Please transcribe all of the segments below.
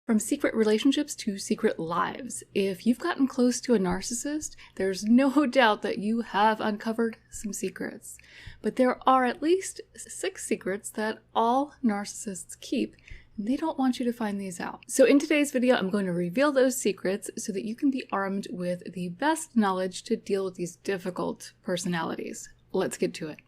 From secret relationships to secret lives, if you've gotten close to a narcissist, there's no doubt that you have uncovered some secrets. But there are at least 6 secrets that all narcissists keep, and they don't want you to find these out. So in today's video, I'm going to reveal those secrets so that you can be armed with the best knowledge to deal with these difficult personalities. Let's get to it.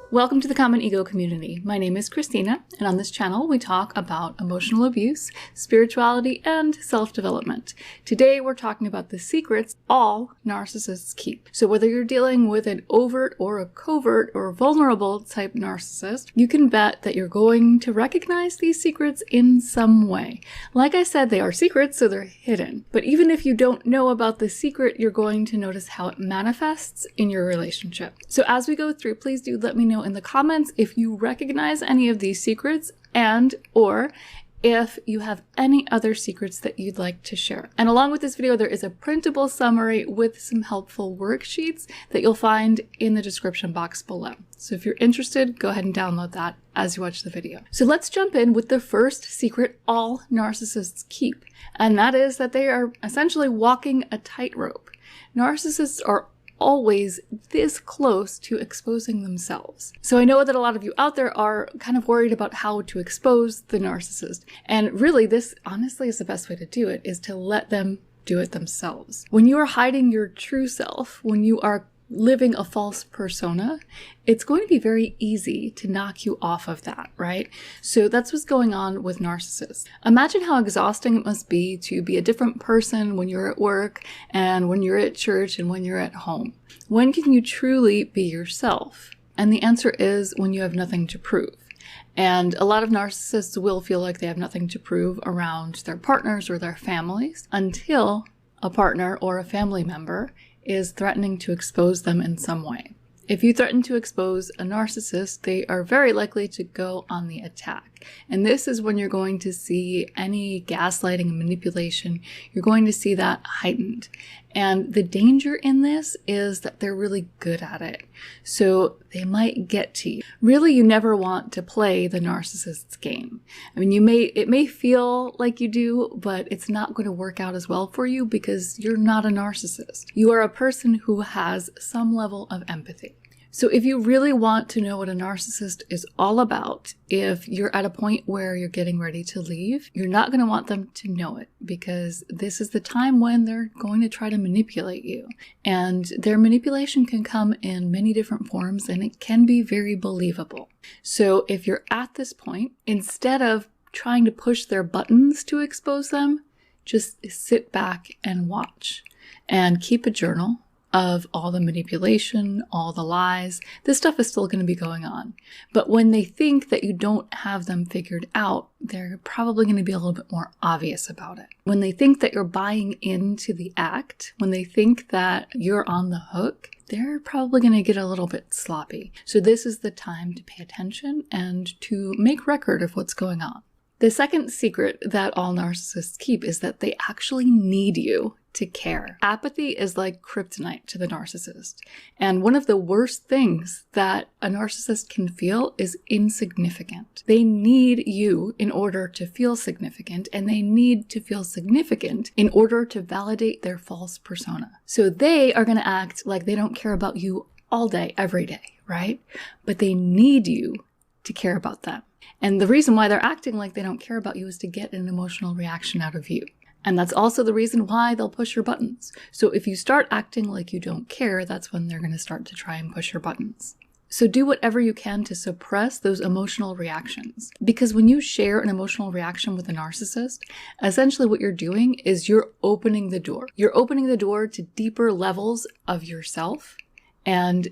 Welcome to the Common Ego community. My name is Christina, and on this channel we talk about emotional abuse, spirituality, and self-development. Today we're talking about the secrets all narcissists keep. So whether you're dealing with an overt or a covert or vulnerable type narcissist, you can bet that you're going to recognize these secrets in some way. Like I said, they are secrets, so they're hidden. But even if you don't know about the secret, you're going to notice how it manifests in your relationship. So as we go through, please do let me know in the comments if you recognize any of these secrets or if you have any other secrets that you'd like to share. And along with this video, there is a printable summary with some helpful worksheets that you'll find in the description box below. So if you're interested, go ahead and download that as you watch the video. So let's jump in with the first secret all narcissists keep, and that is that they are essentially walking a tightrope. Narcissists are always this close to exposing themselves. So I know that a lot of you out there are kind of worried about how to expose the narcissist. And really, this honestly is the best way to do it, is to let them do it themselves. When you are hiding your true self, when you are living a false persona, it's going to be very easy to knock you off of that, right? So that's what's going on with narcissists. Imagine how exhausting it must be to be a different person when you're at work and when you're at church and when you're at home. When can you truly be yourself? And the answer is when you have nothing to prove. And a lot of narcissists will feel like they have nothing to prove around their partners or their families until a partner or a family member is threatening to expose them in some way. If you threaten to expose a narcissist, they are very likely to go on the attack. And this is when you're going to see any gaslighting and manipulation, you're going to see that heightened. And the danger in this is that they're really good at it. So they might get to you. Really, you never want to play the narcissist's game. I mean, it may feel like you do, but it's not going to work out as well for you because you're not a narcissist. You are a person who has some level of empathy. So if you really want to know what a narcissist is all about, if you're at a point where you're getting ready to leave, you're not going to want them to know it, because this is the time when they're going to try to manipulate you. And their manipulation can come in many different forms, and it can be very believable. So if you're at this point, instead of trying to push their buttons to expose them, just sit back and watch and keep a journal of all the manipulation, all the lies. This stuff is still going to be going on. But when they think that you don't have them figured out, they're probably going to be a little bit more obvious about it. When they think that you're buying into the act, when they think that you're on the hook, they're probably going to get a little bit sloppy. So this is the time to pay attention and to make record of what's going on. The second secret that all narcissists keep is that they actually need you to care. Apathy is like kryptonite to the narcissist. And one of the worst things that a narcissist can feel is insignificant. They need you in order to feel significant, and they need to feel significant in order to validate their false persona. So they are going to act like they don't care about you all day, every day, right? But they need you to care about them. And the reason why they're acting like they don't care about you is to get an emotional reaction out of you. And that's also the reason why they'll push your buttons. So if you start acting like you don't care, that's when they're going to start to try and push your buttons. So do whatever you can to suppress those emotional reactions. Because when you share an emotional reaction with a narcissist, essentially what you're doing is you're opening the door. You're opening the door to deeper levels of yourself and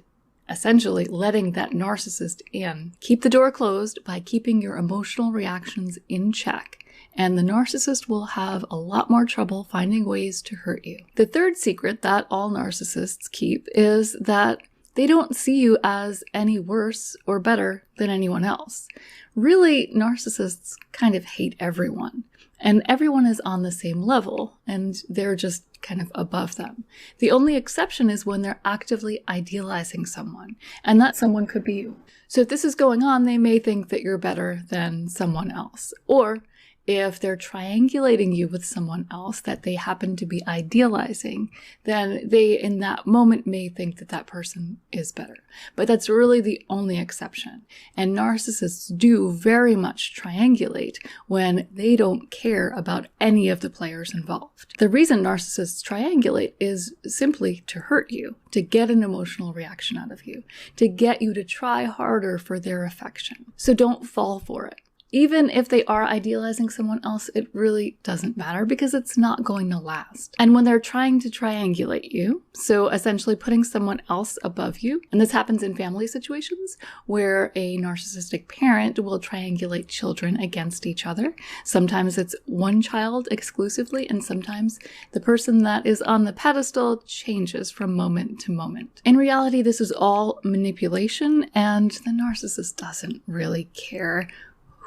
essentially letting that narcissist in. Keep the door closed by keeping your emotional reactions in check, and the narcissist will have a lot more trouble finding ways to hurt you. The third secret that all narcissists keep is that they don't see you as any worse or better than anyone else. Really, narcissists kind of hate everyone, and everyone is on the same level, and they're just kind of above them. The only exception is when they're actively idealizing someone, and that someone could be you. So if this is going on, they may think that you're better than someone else. Or If they're triangulating you with someone else that they happen to be idealizing, then they in that moment may think that that person is better. But that's really the only exception. And narcissists do very much triangulate when they don't care about any of the players involved. The reason narcissists triangulate is simply to hurt you, to get an emotional reaction out of you, to get you to try harder for their affection. So don't fall for it. Even if they are idealizing someone else, it really doesn't matter because it's not going to last. And when they're trying to triangulate you, so essentially putting someone else above you, and this happens in family situations where a narcissistic parent will triangulate children against each other. Sometimes it's one child exclusively, and sometimes the person that is on the pedestal changes from moment to moment. In reality, this is all manipulation, and the narcissist doesn't really care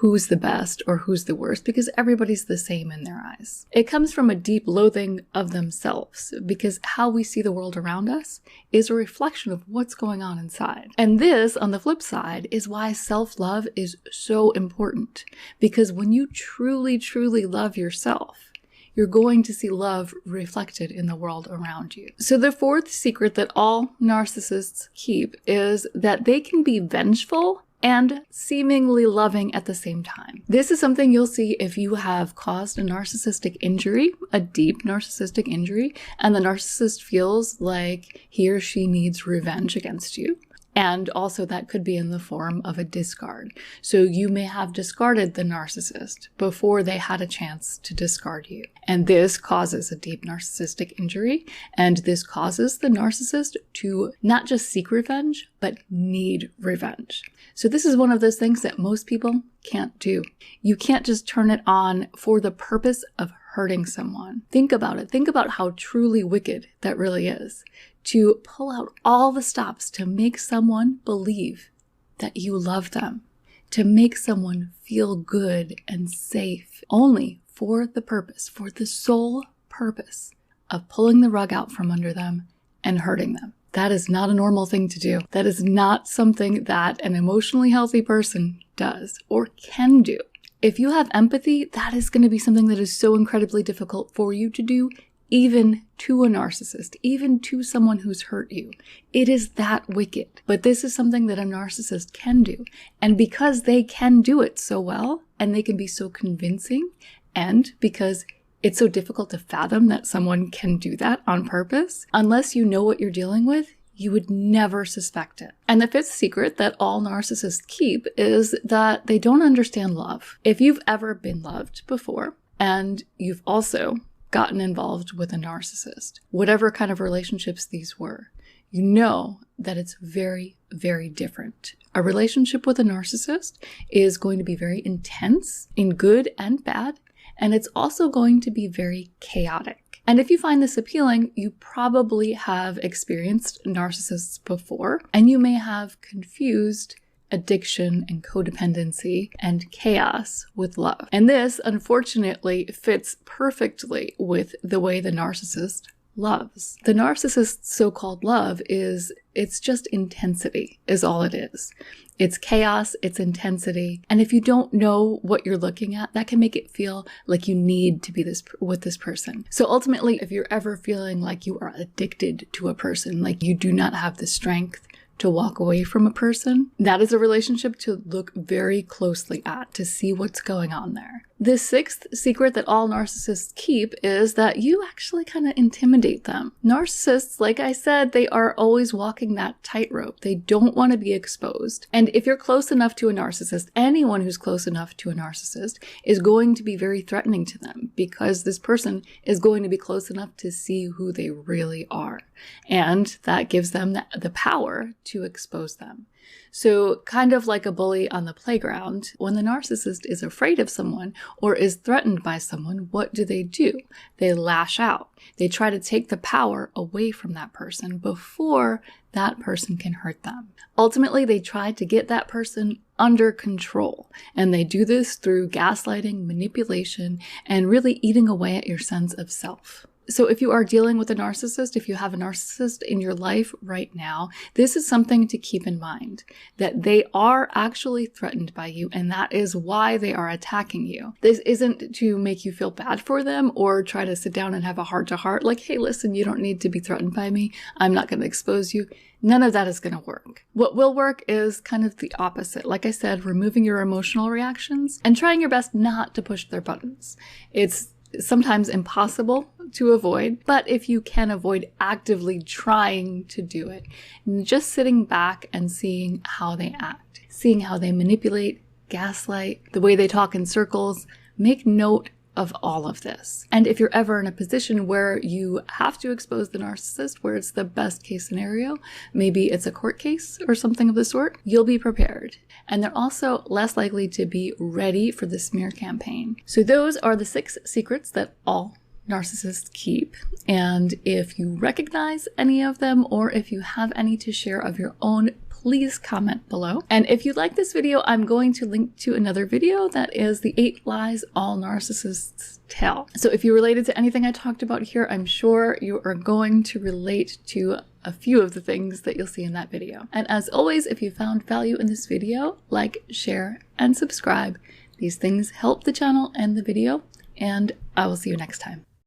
who's the best or who's the worst because everybody's the same in their eyes. It comes from a deep loathing of themselves because how we see the world around us is a reflection of what's going on inside. And this, on the flip side, is why self-love is so important, because when you truly, truly love yourself, you're going to see love reflected in the world around you. So the fourth secret that all narcissists keep is that they can be vengeful and seemingly loving at the same time. This is something you'll see if you have caused a narcissistic injury, a deep narcissistic injury, and the narcissist feels like he or she needs revenge against you. And also that could be in the form of a discard. So you may have discarded the narcissist before they had a chance to discard you. And this causes a deep narcissistic injury. And this causes the narcissist to not just seek revenge, but need revenge. So this is one of those things that most people can't do. You can't just turn it on for the purpose of hurting someone. Think about it. Think about how truly wicked that really is. To pull out all the stops to make someone believe that you love them, to make someone feel good and safe, only for the purpose, for the sole purpose of pulling the rug out from under them and hurting them. That is not a normal thing to do. That is not something that an emotionally healthy person does or can do. If you have empathy, that is going to be something that is so incredibly difficult for you to do, even to a narcissist, even to someone who's hurt you. It is that wicked. But this is something that a narcissist can do. And because they can do it so well, and they can be so convincing, and because it's so difficult to fathom that someone can do that on purpose, unless you know what you're dealing with, you would never suspect it. And the fifth secret that all narcissists keep is that they don't understand love. If you've ever been loved before, and you've also gotten involved with a narcissist, whatever kind of relationships these were, you know that it's very, very different. A relationship with a narcissist is going to be very intense in good and bad, and it's also going to be very chaotic. And if you find this appealing, you probably have experienced narcissists before, and you may have confused addiction and codependency and chaos with love. And this, unfortunately, fits perfectly with the way the narcissist loves. The narcissist's so-called love it's just intensity is all it is. It's chaos, it's intensity. And if you don't know what you're looking at, that can make it feel like you need to be with this person. So ultimately, if you're ever feeling like you are addicted to a person, like you do not have the strength to walk away from a person, that is a relationship to look very closely at to see what's going on there. The sixth secret that all narcissists keep is that you actually kind of intimidate them. Narcissists, like I said, they are always walking that tightrope. They don't want to be exposed. And if you're close enough to a narcissist, anyone who's close enough to a narcissist is going to be very threatening to them because this person is going to be close enough to see who they really are. And that gives them the power to expose them. So kind of like a bully on the playground, when the narcissist is afraid of someone or is threatened by someone, what do? They lash out. They try to take the power away from that person before that person can hurt them. Ultimately, they try to get that person under control. And they do this through gaslighting, manipulation, and really eating away at your sense of self. So if you are dealing with a narcissist, if you have a narcissist in your life right now, this is something to keep in mind, that they are actually threatened by you, and that is why they are attacking you. This isn't to make you feel bad for them or try to sit down and have a heart-to-heart like, hey, listen, you don't need to be threatened by me. I'm not going to expose you. None of that is going to work. What will work is kind of the opposite. Like I said, removing your emotional reactions and trying your best not to push their buttons. It's sometimes impossible to avoid, but if you can avoid actively trying to do it, just sitting back and seeing how they act, seeing how they manipulate, gaslight, the way they talk in circles, make note of all of this. And if you're ever in a position where you have to expose the narcissist, where it's the best case scenario, maybe it's a court case or something of the sort, you'll be prepared. And they're also less likely to be ready for the smear campaign. So those are the 6 secrets that all narcissists keep. And if you recognize any of them, or if you have any to share of your own, please comment below. And if you like this video, I'm going to link to another video that is the 8 lies all narcissists tell. So if you related to anything I talked about here, I'm sure you are going to relate to a few of the things that you'll see in that video. And as always, if you found value in this video, like, share, and subscribe. These things help the channel and the video, and I will see you next time.